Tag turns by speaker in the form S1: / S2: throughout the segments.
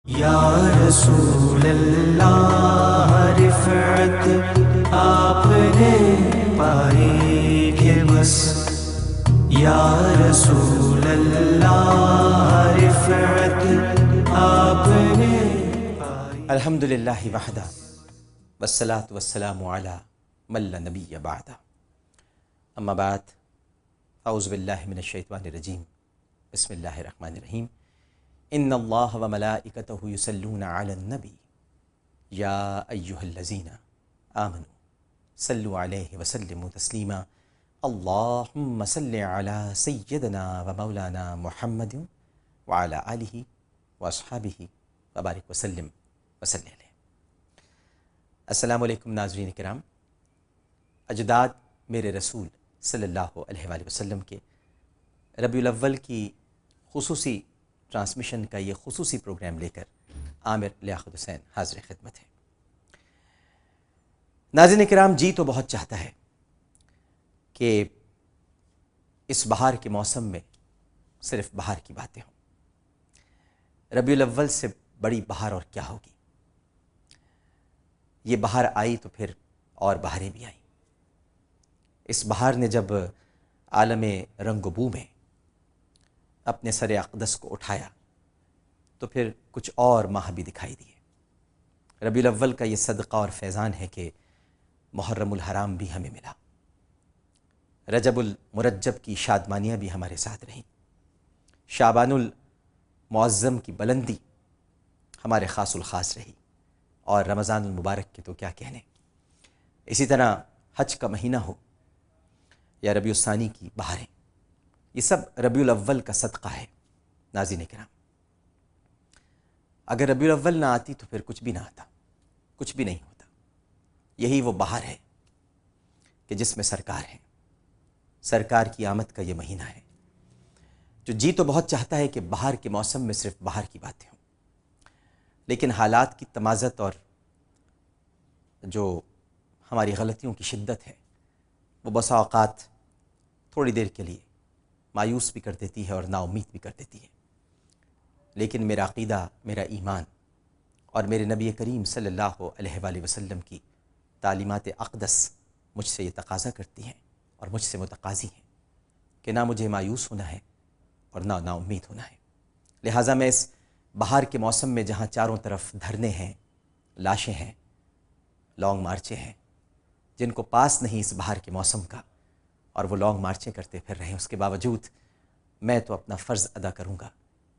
S1: یا رسول اللہ رفعت آپ نے پائی کہ بس، یا رسول اللہ رفعت آپ نے پائی۔
S2: الحمدللہ وحدہ والصلاة والسلام علی من لا نبی بعدہ، اما بعد، اعوذ باللہ من الشیطان الرجیم، بسم اللہ الرحمن الرحیم۔ ان اللہ وملائکتہ یصلون علی النبی یا ایہا الذین آمنوا صلوا علیہ وسلموا تسلیما، اللہم صل علی سیدنا ومولانا محمد وعلی آلہ واصحابہ وبارک وسلم وصلی علیہ۔ السلام علیکم ناظرین کرام، اجداد میرے رسول صلی اللہ علیہ وآلہ وسلم کے ربیع الاول کی خصوصی ٹرانسمیشن کا یہ خصوصی پروگرام لے کر عامر لیاقت حسین حاضر خدمت ہے۔ ناظرین کرام، جی تو بہت چاہتا ہے کہ اس بہار کے موسم میں صرف بہار کی باتیں ہوں۔ ربیع الاول سے بڑی بہار اور کیا ہوگی؟ یہ بہار آئی تو پھر اور بہاریں بھی آئیں۔ اس بہار نے جب عالم رنگ و بو میں اپنے سر اقدس کو اٹھایا تو پھر کچھ اور ماہ بھی دکھائی دیے۔ ربیع الاول کا یہ صدقہ اور فیضان ہے کہ محرم الحرام بھی ہمیں ملا، رجب المرجب کی شادمانیاں بھی ہمارے ساتھ رہیں، شعبان المعظم کی بلندی ہمارے خاص الخاص رہی، اور رمضان المبارک کے تو کیا کہنے۔ اسی طرح حج کا مہینہ ہو یا ربیع الثانی کی بہاریں، یہ سب ربیع الاول کا صدقہ ہے۔ ناظرین کرام، اگر ربیع الاول نہ آتی تو پھر کچھ بھی نہ آتا، کچھ بھی نہیں ہوتا۔ یہی وہ بہار ہے کہ جس میں سرکار ہے، سرکار کی آمد کا یہ مہینہ ہے جو جی تو بہت چاہتا ہے کہ بہار کے موسم میں صرف بہار کی باتیں ہوں، لیکن حالات کی تمازت اور جو ہماری غلطیوں کی شدت ہے وہ بسا اوقات تھوڑی دیر کے لیے مایوس بھی کر دیتی ہے اور نا امید بھی کر دیتی ہے۔ لیکن میرا عقیدہ، میرا ایمان اور میرے نبی کریم صلی اللہ علیہ وآلہ وسلم کی تعلیمات اقدس مجھ سے یہ تقاضا کرتی ہیں اور مجھ سے متقاضی ہیں کہ نہ مجھے مایوس ہونا ہے اور نہ نا امید ہونا ہے۔ لہٰذا میں اس بہار کے موسم میں جہاں چاروں طرف دھرنے ہیں، لاشیں ہیں، لانگ مارچیں ہیں، جن کو پاس نہیں اس بہار کے موسم کا اور وہ لانگ مارچیں کرتے پھر رہے ہیں، اس کے باوجود میں تو اپنا فرض ادا کروں گا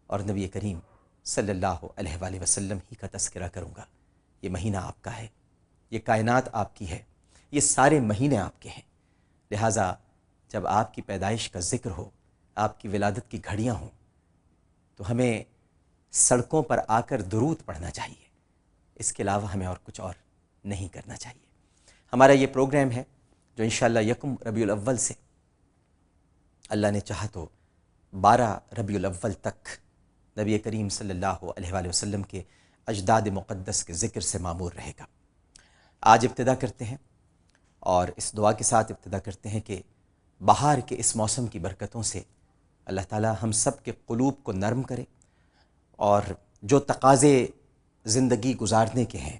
S2: اور نبی کریم صلی اللہ علیہ وآلہ وسلم ہی کا تذکرہ کروں گا۔ یہ مہینہ آپ کا ہے، یہ کائنات آپ کی ہے، یہ سارے مہینے آپ کے ہیں۔ لہٰذا جب آپ کی پیدائش کا ذکر ہو، آپ کی ولادت کی گھڑیاں ہوں، تو ہمیں سڑکوں پر آ کر درود پڑھنا چاہیے۔ اس کے علاوہ ہمیں اور کچھ اور نہیں کرنا چاہیے۔ ہمارا یہ پروگرام ہے جو انشاءاللہ یکم ربیع الاول سے اللہ نے چاہا تو 12 ربیع الاول تک نبی کریم صلی اللہ علیہ وآلہ وسلم کے اجداد مقدس کے ذکر سے معمور رہے گا۔ آج ابتدا کرتے ہیں اور اس دعا کے ساتھ ابتدا کرتے ہیں کہ بہار کے اس موسم کی برکتوں سے اللہ تعالی ہم سب کے قلوب کو نرم کرے، اور جو تقاضے زندگی گزارنے کے ہیں،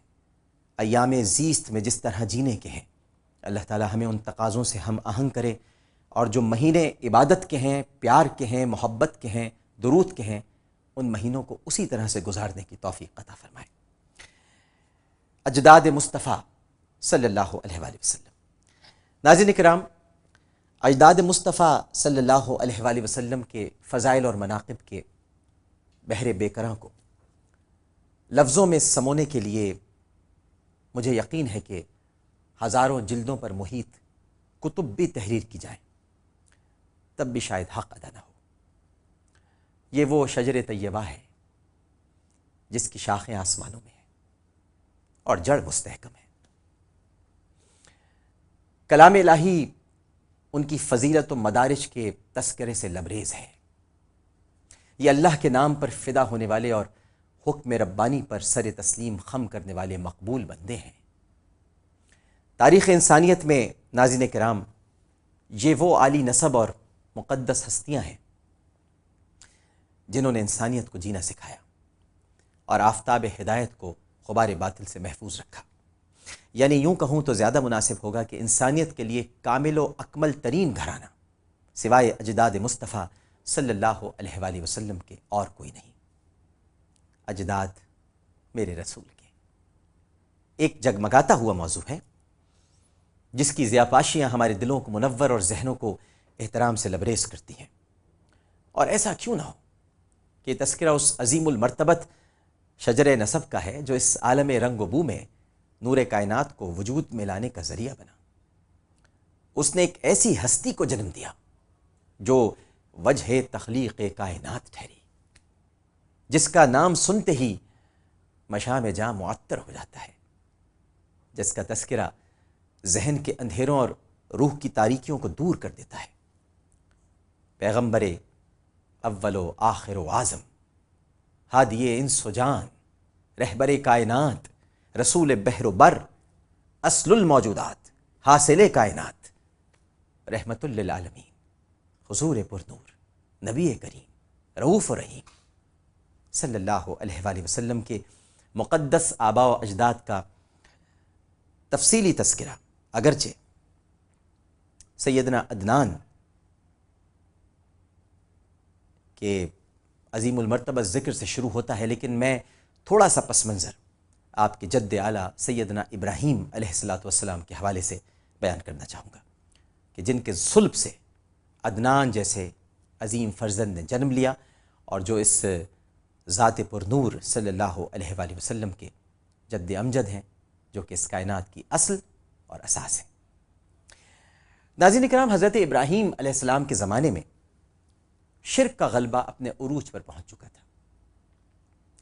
S2: ایام زیست میں جس طرح جینے کے ہیں، اللہ تعالی ہمیں ان تقاضوں سے ہم آہنگ کرے، اور جو مہینے عبادت کے ہیں، پیار کے ہیں، محبت کے ہیں، درود کے ہیں، ان مہینوں کو اسی طرح سے گزارنے کی توفیق عطا فرمائے۔ اجداد مصطفیٰ صلی اللہ علیہ وآلہ وسلم۔ ناظرین کرام، اجداد مصطفیٰ صلی اللہ علیہ وآلہ وسلم کے فضائل اور مناقب کے بحر بے کراں کو لفظوں میں سمونے کے لیے مجھے یقین ہے کہ ہزاروں جلدوں پر محیط کتب بھی تحریر کی جائیں، تب بھی شاید حق ادا نہ ہو۔ یہ وہ شجر طیبہ ہے جس کی شاخیں آسمانوں میں ہیں اور جڑ مستحکم ہے۔ کلام الہی ان کی فضیلت و مدارج کے تذکرے سے لبریز ہے۔ یہ اللہ کے نام پر فدا ہونے والے اور حکم ربانی پر سر تسلیم خم کرنے والے مقبول بندے ہیں۔ تاریخ انسانیت میں ناظرین کرام، یہ وہ عالی نسب اور مقدس ہستیاں ہیں جنہوں نے انسانیت کو جینا سکھایا اور آفتاب ہدایت کو غبار باطل سے محفوظ رکھا۔ یعنی یوں کہوں تو زیادہ مناسب ہوگا کہ انسانیت کے لیے کامل و اکمل ترین گھرانہ سوائے اجداد مصطفیٰ صلی اللہ علیہ وآلہ وسلم کے اور کوئی نہیں۔ اجداد میرے رسول کے ایک جگمگاتا ہوا موضوع ہے، جس کی ضیاپاشیاں ہمارے دلوں کو منور اور ذہنوں کو احترام سے لبریز کرتی ہیں۔ اور ایسا کیوں نہ ہو کہ تذکرہ اس عظیم المرتبت شجر نسب کا ہے جو اس عالم رنگ و بو میں نور کائنات کو وجود میں لانے کا ذریعہ بنا۔ اس نے ایک ایسی ہستی کو جنم دیا جو وجہ تخلیق کائنات ٹھہری، جس کا نام سنتے ہی مشام جاں معطر ہو جاتا ہے، جس کا تذکرہ ذہن کے اندھیروں اور روح کی تاریکیوں کو دور کر دیتا ہے۔ پیغمبر اول و آخر و اعظم، ہادی انس و جان، رہبر کائنات، رسول بحر و بر، اصل الموجودات، حاصل کائنات، رحمت للعالمین، حضور پر نور، نبی کریم، رؤوف و رحیم صلی اللہ علیہ وآلہ وسلم کے مقدس آباء و اجداد کا تفصیلی تذکرہ اگرچہ سیدنا عدنان کے عظیم المرتبہ ذکر سے شروع ہوتا ہے، لیکن میں تھوڑا سا پس منظر آپ کے جد اعلیٰ سیدنا ابراہیم علیہ السلام کے حوالے سے بیان کرنا چاہوں گا کہ جن کے صلب سے عدنان جیسے عظیم فرزند نے جنم لیا، اور جو اس ذات پر نور صلی اللہ علیہ وآلہ وسلم کے جد امجد ہیں، جو کہ اس کائنات کی اصل اور اساس ہے۔ ناظرین کرام، حضرت ابراہیم علیہ السلام کے زمانے میں شرک کا غلبہ اپنے عروج پر پہنچ چکا تھا۔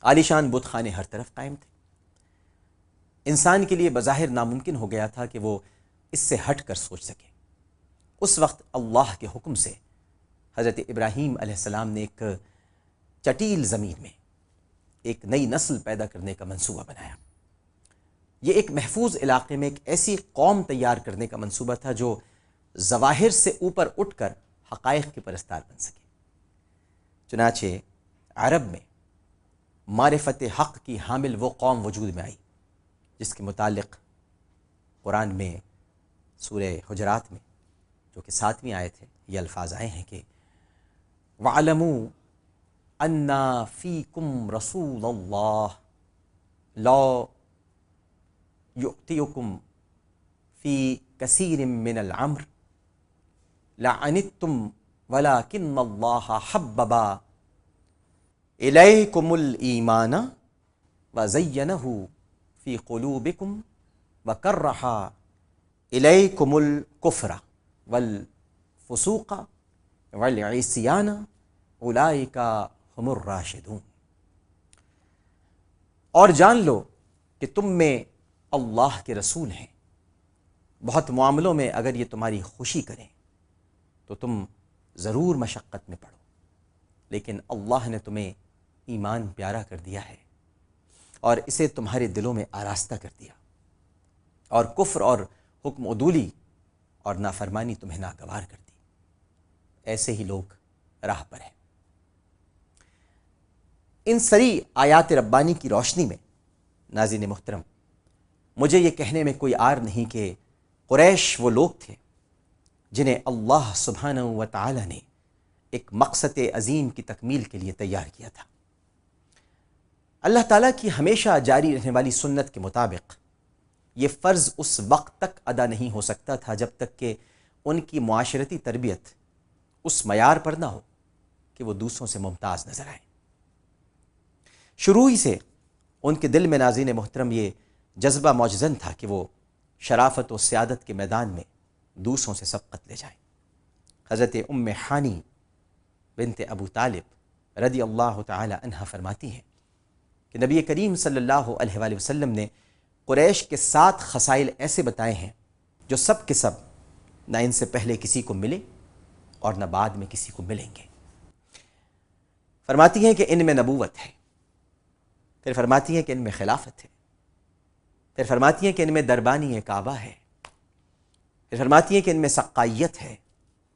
S2: عالیشان بت خانے ہر طرف قائم تھے۔ انسان کے لیے بظاہر ناممکن ہو گیا تھا کہ وہ اس سے ہٹ کر سوچ سکے۔ اس وقت اللہ کے حکم سے حضرت ابراہیم علیہ السلام نے ایک چٹیل زمین میں ایک نئی نسل پیدا کرنے کا منصوبہ بنایا۔ یہ ایک محفوظ علاقے میں ایک ایسی قوم تیار کرنے کا منصوبہ تھا جو ظواہر سے اوپر اٹھ کر حقائق کے پرستار بن سکے۔ چنانچہ عرب میں معرفت حق کی حامل وہ قوم وجود میں آئی جس کے متعلق قرآن میں سورہ حجرات میں جو کہ 7ویں آیت ہے یہ الفاظ آئے ہیں کہ وَعْلَمُوا أَنَّا فِيكُمْ رَسُولَ اللَّهِ لَا يُؤْتِيكُمْ فِي كَثِيرٍ مِّنَ الْأَمْرِ لَعَنِتُّمْ وَلَكِنَّ اللَّهَ حَبَّبَ إِلَيْكُمُ الْإِيمَانَ وَزَيَّنَهُ فِي قُلُوبِكُمْ وَكَرَّهَ إِلَيْكُمُ الْكُفْرَ وَالْفُسُوقَ وَالْعِصْيَانَ أُولَئِكَ ہم الراشدون۔ اور جان لو کہ تم میں اللہ کے رسول ہیں، بہت معاملوں میں اگر یہ تمہاری خوشی کریں تو تم ضرور مشقت میں پڑو، لیکن اللہ نے تمہیں ایمان پیارا کر دیا ہے اور اسے تمہارے دلوں میں آراستہ کر دیا، اور کفر اور حکم عدولی اور نافرمانی تمہیں ناگوار کر دی۔ ایسے ہی لوگ راہ پر ہیں۔ ان سری آیات ربانی کی روشنی میں ناظرین محترم، مجھے یہ کہنے میں کوئی عار نہیں کہ قریش وہ لوگ تھے جنہیں اللہ سبحانہ و تعالی نے ایک مقصد عظیم کی تکمیل کے لیے تیار کیا تھا۔ اللہ تعالیٰ کی ہمیشہ جاری رہنے والی سنت کے مطابق یہ فرض اس وقت تک ادا نہیں ہو سکتا تھا جب تک کہ ان کی معاشرتی تربیت اس معیار پر نہ ہو کہ وہ دوسروں سے ممتاز نظر آئیں۔ شروع ہی سے ان کے دل میں ناظرین محترم یہ جذبہ موجزن تھا کہ وہ شرافت و سیادت کے میدان میں دوسروں سے سبقت لے جائیں۔ حضرت ام حانی بنت ابو طالب رضی اللہ تعالی عنہ فرماتی ہیں کہ نبی کریم صلی اللہ علیہ وآلہ وسلم نے قریش کے 7 خصائل ایسے بتائے ہیں جو سب کے سب نہ ان سے پہلے کسی کو ملے اور نہ بعد میں کسی کو ملیں گے۔ فرماتی ہیں کہ ان میں نبوت ہے، پھر فرماتی ہیں کہ ان میں خلافت ہے، پھر فرماتی ہیں کہ ان میں دربانی کعبہ ہے، پھر فرماتی ہیں کہ ان میں سقائیت ہے،